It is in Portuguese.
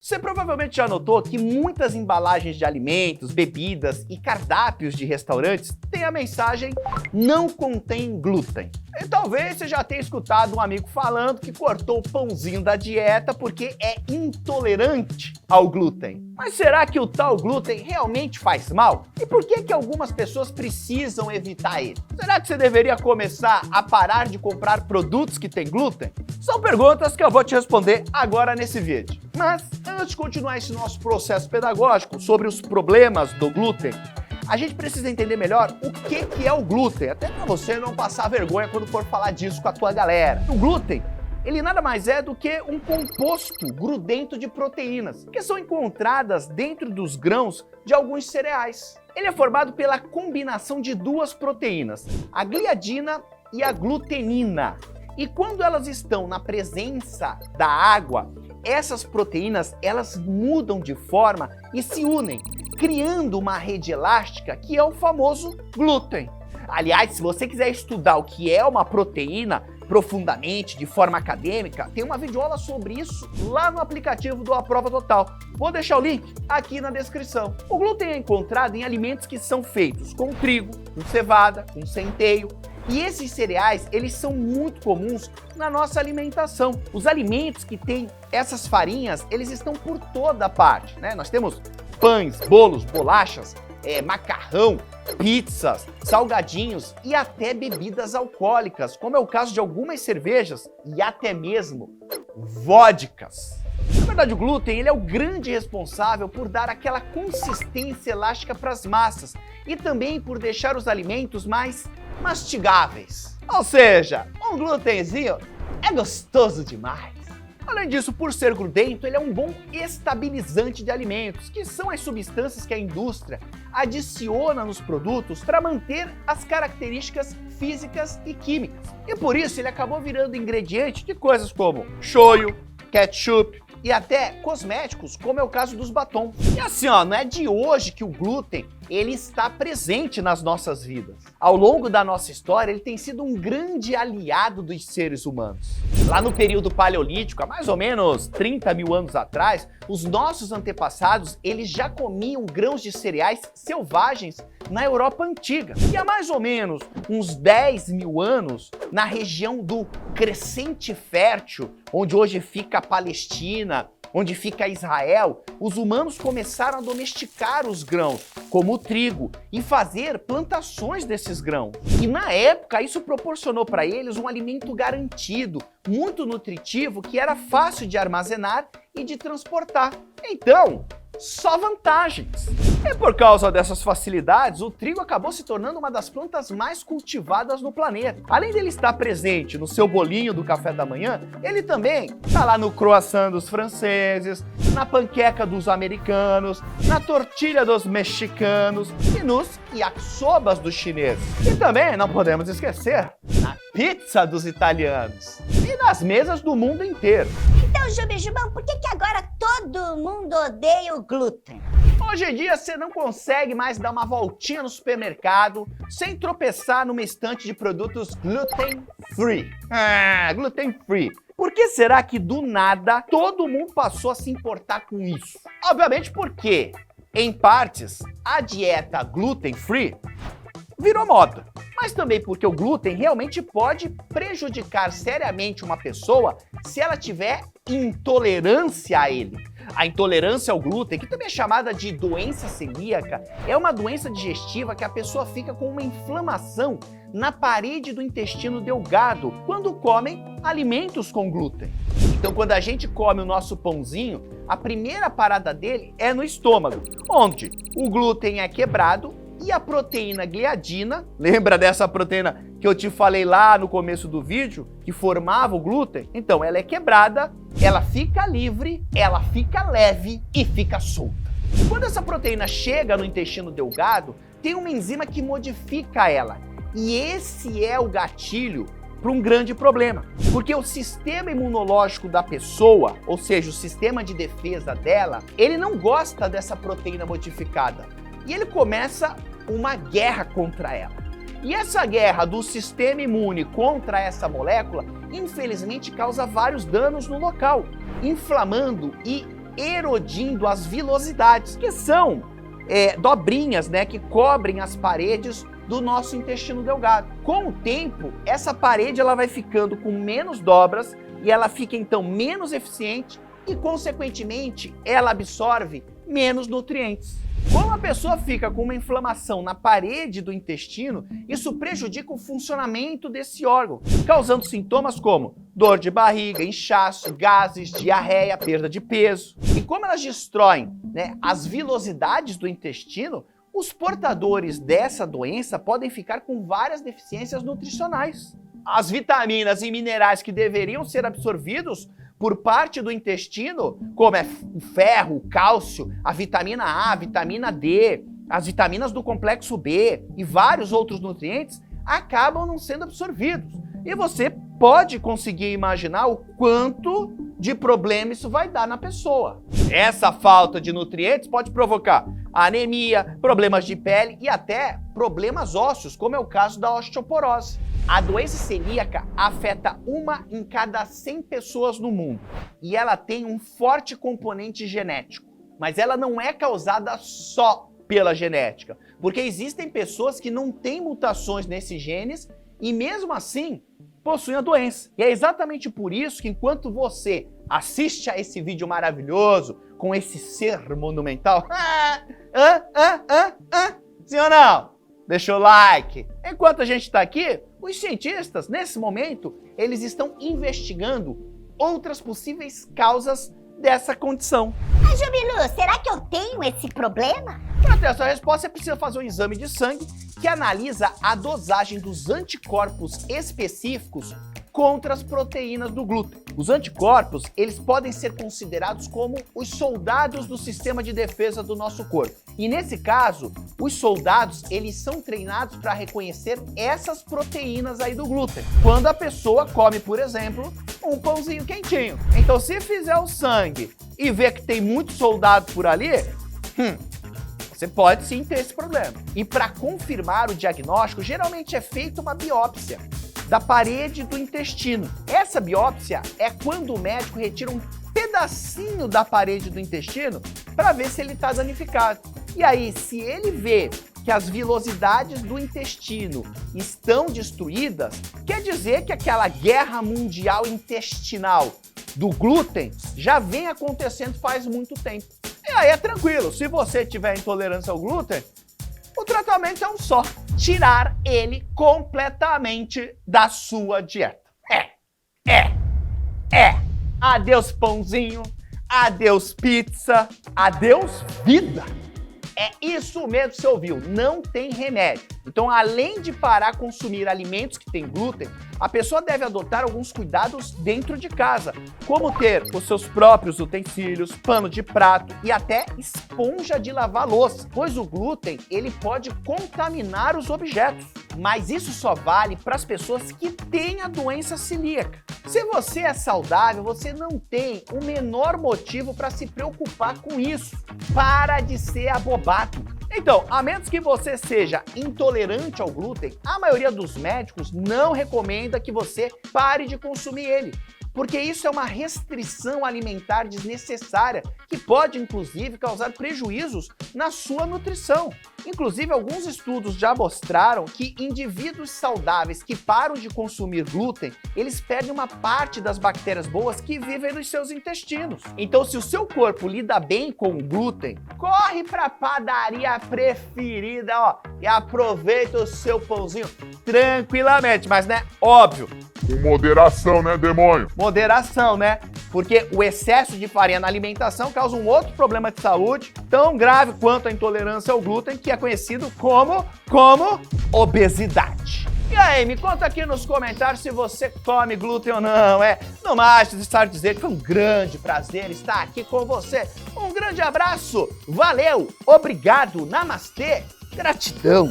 Você provavelmente já notou que muitas embalagens de alimentos, bebidas e cardápios de restaurantes têm a mensagem "não contém glúten". E talvez você já tenha escutado um amigo falando que cortou o pãozinho da dieta porque é intolerante ao glúten. Mas será que o tal glúten realmente faz mal? E por que algumas pessoas precisam evitar ele? Será que você deveria começar a parar de comprar produtos que têm glúten? São perguntas que eu vou te responder agora nesse vídeo. Mas antes de continuar esse nosso processo pedagógico sobre os problemas do glúten, a gente precisa entender melhor o que é o glúten, até para você não passar vergonha quando for falar disso com a tua galera. O glúten, ele nada mais é do que um composto grudento de proteínas, que são encontradas dentro dos grãos de alguns cereais. Ele é formado pela combinação de duas proteínas, a gliadina e a glutenina. E quando elas estão na presença da água, essas proteínas elas mudam de forma e se unem, criando uma rede elástica que é o famoso glúten. Aliás, se você quiser estudar o que é uma proteína profundamente, de forma acadêmica, tem uma videoaula sobre isso lá no aplicativo do A Prova Total. Vou deixar o link aqui na descrição. O glúten é encontrado em alimentos que são feitos com trigo, com cevada, com centeio. E esses cereais, eles são muito comuns na nossa alimentação. Os alimentos que têm essas farinhas, eles estão por toda parte, né? Nós temos pães, bolos, bolachas, macarrão, pizzas, salgadinhos e até bebidas alcoólicas, como é o caso de algumas cervejas e até mesmo vodkas. Na verdade, o glúten ele é o grande responsável por dar aquela consistência elástica para as massas e também por deixar os alimentos mais mastigáveis. Ou seja, um glutenzinho é gostoso demais. Além disso, por ser grudento, ele é um bom estabilizante de alimentos, que são as substâncias que a indústria adiciona nos produtos para manter as características físicas e químicas. E por isso ele acabou virando ingrediente de coisas como shoyu, ketchup e até cosméticos, como é o caso dos batons. E assim, não é de hoje que o glúten ele está presente nas nossas vidas. Ao longo da nossa história, ele tem sido um grande aliado dos seres humanos. Lá no período paleolítico, há mais ou menos 30 mil anos atrás, os nossos antepassados eles já comiam grãos de cereais selvagens na Europa Antiga. E há mais ou menos uns 10 mil anos, na região do Crescente Fértil, onde hoje fica a Palestina, onde fica Israel, os humanos começaram a domesticar os grãos, como o trigo, e fazer plantações desses grãos. E na época, isso proporcionou para eles um alimento garantido, muito nutritivo, que era fácil de armazenar e de transportar. Então, só vantagens. E por causa dessas facilidades, o trigo acabou se tornando uma das plantas mais cultivadas no planeta. Além dele estar presente no seu bolinho do café da manhã, ele também está lá no croissant dos franceses, na panqueca dos americanos, na tortilha dos mexicanos e nos yakisobas dos chineses. E também não podemos esquecer na pizza dos italianos e nas mesas do mundo inteiro. Então, Jubejubão, por que agora todo mundo odeia o glúten? Hoje em dia você não consegue mais dar uma voltinha no supermercado sem tropeçar numa estante de produtos gluten free. Gluten free. Por que será que do nada todo mundo passou a se importar com isso? Obviamente porque, em partes, a dieta gluten free virou moda. Mas também porque o glúten realmente pode prejudicar seriamente uma pessoa se ela tiver intolerância a ele. A intolerância ao glúten, que também é chamada de doença celíaca, é uma doença digestiva que a pessoa fica com uma inflamação na parede do intestino delgado quando comem alimentos com glúten. Então, quando a gente come o nosso pãozinho, a primeira parada dele é no estômago, onde o glúten é quebrado e a proteína gliadina, lembra dessa proteína que eu te falei lá no começo do vídeo, que formava o glúten? Então, ela é quebrada, ela fica livre, ela fica leve e fica solta. Quando essa proteína chega no intestino delgado, tem uma enzima que modifica ela. E esse é o gatilho para um grande problema, porque o sistema imunológico da pessoa, ou seja, o sistema de defesa dela, ele não gosta dessa proteína modificada. E ele começa uma guerra contra ela. E essa guerra do sistema imune contra essa molécula, infelizmente, causa vários danos no local, inflamando e erodindo as vilosidades, que são dobrinhas, né, que cobrem as paredes do nosso intestino delgado. Com o tempo, essa parede ela vai ficando com menos dobras e ela fica então menos eficiente e, consequentemente, ela absorve menos nutrientes. Quando a pessoa fica com uma inflamação na parede do intestino, isso prejudica o funcionamento desse órgão, causando sintomas como dor de barriga, inchaço, gases, diarreia, perda de peso. E como elas destroem, né, as vilosidades do intestino, os portadores dessa doença podem ficar com várias deficiências nutricionais. As vitaminas e minerais que deveriam ser absorvidos por parte do intestino, como o ferro, o cálcio, a vitamina A, a vitamina D, as vitaminas do complexo B e vários outros nutrientes, acabam não sendo absorvidos. E você pode conseguir imaginar o quanto de problema isso vai dar na pessoa. Essa falta de nutrientes pode provocar anemia, problemas de pele e até problemas ósseos, como é o caso da osteoporose. A doença celíaca afeta 1 em cada 100 pessoas no mundo e ela tem um forte componente genético, mas ela não é causada só pela genética, porque existem pessoas que não têm mutações nesses genes e mesmo assim possuem a doença. E é exatamente por isso que enquanto você assiste a esse vídeo maravilhoso com esse ser monumental, sim ou não? Deixa o like. Enquanto a gente está aqui, os cientistas, nesse momento, eles estão investigando outras possíveis causas dessa condição. Mas, Jubilu, será que eu tenho esse problema? Para ter essa resposta, é preciso fazer um exame de sangue que analisa a dosagem dos anticorpos específicos contra as proteínas do glúten. Os anticorpos, eles podem ser considerados como os soldados do sistema de defesa do nosso corpo. E nesse caso, os soldados, eles são treinados para reconhecer essas proteínas aí do glúten. Quando a pessoa come, por exemplo, um pãozinho quentinho. Então, se fizer o sangue e ver que tem muito soldado por ali, você pode sim ter esse problema. E para confirmar o diagnóstico, geralmente é feita uma biópsia da parede do intestino. Essa biópsia é quando o médico retira um pedacinho da parede do intestino para ver se ele está danificado. E aí, se ele vê que as vilosidades do intestino estão destruídas, quer dizer que aquela guerra mundial intestinal do glúten já vem acontecendo faz muito tempo. E aí é tranquilo, se você tiver intolerância ao glúten, o tratamento é um só: tirar ele completamente da sua dieta. Adeus pãozinho, adeus pizza, adeus vida. É isso mesmo que você ouviu, não tem remédio. Então, além de parar de consumir alimentos que têm glúten, a pessoa deve adotar alguns cuidados dentro de casa, como ter os seus próprios utensílios, pano de prato e até esponja de lavar louça, pois o glúten, ele pode contaminar os objetos. Mas isso só vale para as pessoas que têm a doença celíaca. Se você é saudável, você não tem o menor motivo para se preocupar com isso. Para de ser abobado. Então, a menos que você seja intolerante ao glúten, a maioria dos médicos não recomenda que você pare de consumir ele, porque isso é uma restrição alimentar desnecessária que pode, inclusive, causar prejuízos na sua nutrição. Inclusive, alguns estudos já mostraram que indivíduos saudáveis que param de consumir glúten, eles perdem uma parte das bactérias boas que vivem nos seus intestinos. Então, se o seu corpo lida bem com o glúten, corre para a padaria preferida, ó, e aproveita o seu pãozinho tranquilamente, mas, né, óbvio, com moderação, né, demônio? moderação, né? Porque o excesso de farinha na alimentação causa um outro problema de saúde tão grave quanto a intolerância ao glúten, que é conhecido como obesidade. E aí, me conta aqui nos comentários se você come glúten ou não, No mais, estar dizer que foi um grande prazer estar aqui com você. Um grande abraço, valeu, obrigado, namastê, gratidão.